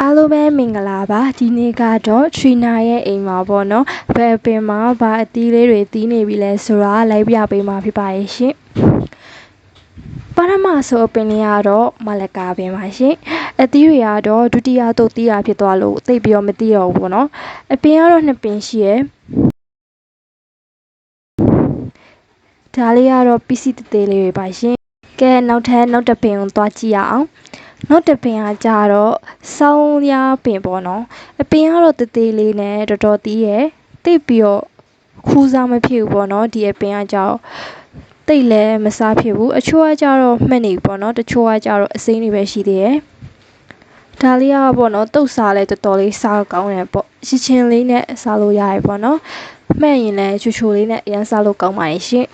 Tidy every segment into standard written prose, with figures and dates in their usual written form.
အားလုံးပဲမင်္ဂလာပါဒီနေ့ကတော့ထရီနာရဲ့အိမ်မှာပေါ့နော်ဘယ်ပင်မှာဘာအသီးလေးတွေသီးနေပြီလဲဆိုတာလိုက်ပြပေးမှာဖြစ်ပါရဲ့ရှင်ပထမဆုံးပင်လေးကတော့မလကာပင်ပါရှင်အသီးတွေကတော့ဒုတိယသုတ်သီးတာဖြစ်သွားလို့သိပ်ပြီးတော့မသိတော့ဘူးပေါ့နော်အပင်ကတော့နှစ်ပင်ရှိရယ်ဒါလေးကတော့ပစ္စည်းသေးလေးတွေပါရှင်ကဲနောက်တစ်ပင်ကိုသွားကြည့်ရအောင်နောက်တစ်ပင်ကကြတော့ဆောင်းရပင်ပေါ့နော်အပင်ကတော့တေးသေးလေးနဲ့တော်တော်သီးရယ်တိတ်ပြီးတော့ခူးစားမဖြစ်ဘူးပေါ့နော်ဒီအပင်ကကြတော့တိတ်လည်းမစားဖြစ်ဘူးအချို့ကကြတော့မှတ်နေပြီပေါ့နော်တချို့ကကြတော့အစိမ်းတွေပဲရှိသေးရယ်ဒါလေးကပေါ့နော်တုတ်စားလဲတော်တော်လေးစားကောင်းတယ်ပေါ့ချစ်ချင်းလေးနဲ့စားလို့ရတယ်ပေါ့နော်မှတ်ရင်လည်းချိုလေးနဲ့အရင်စားလို့ကောင်းပါရဲ့ရှင်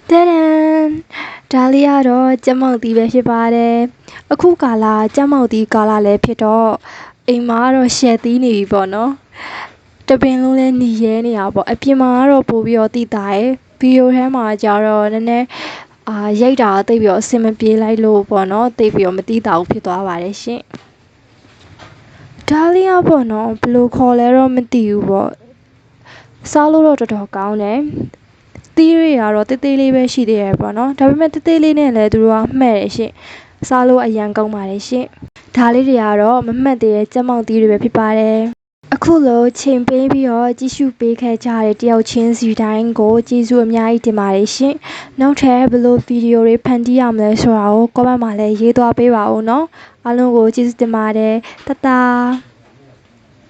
တဒန်ဒါလေးကတော့ကြက်မောက်သီးပဲဖြစ်ပါတယ်အခုကာလကြက်မောက်သီးကာလလည်းဖြစ်တော့အိမ်မှာကတော့ရှယ်သီးနေပြီပေါ့နော်တပင်လုံးလည်းหนีရဲနေတာပေါ့အပြင်မှာကတော့ပို့ပြီးတော့တိတာရယ်ဗီဒီယိုထဲမှာကြတော့နည်းနည်းရိုက်တာတိတ်ပြီးတော့အဆင်မပြေလိုက်လို့ပေါ့နော်တိတ်ပြီးတော့မတိတာဘူးဖြစ်သွားပါတယ်ရှင်ဒါလေးကပေါ့နော်ဘယ်လိုခေါ်လဲတော့မသိဘူးပေါ့စားလို့တော့တော်တော်ကောင်းတယ်သီးတွေကတော့တေးသေးလေးပဲရှိသေးတယ်ပေါ့နော်ဒါပေမဲ့တေးသေးလေးနဲ့လည်းသူတို့ကမှဲ့တယ်ရှင်စားလို့အရန်ကောင်းပါတယ်ရှင်ဒါလေးတွေကတော့မမှတ်သေးတဲ့ကြက်မောက်သီးတွေပဲဖြစ်ပါတယ်အခုလိုချိန်ပေးပြီးတော့ကြည့်ရှုပေးခဲ့ကြတဲ့တယောက်ချင်းစီတိုင်းကိုကျေးဇူးအများကြီးတင်ပါတယ်ရှင်နောက်ထပ်ဘယ်လိုဗီဒီယိုတွေဖန်တီးရမလဲဆိုတာကို comment မှာလည်းရေးသွားပေးပါဦးနော်အားလုံးကိုကျေးဇူးတင်ပါတယ်တတ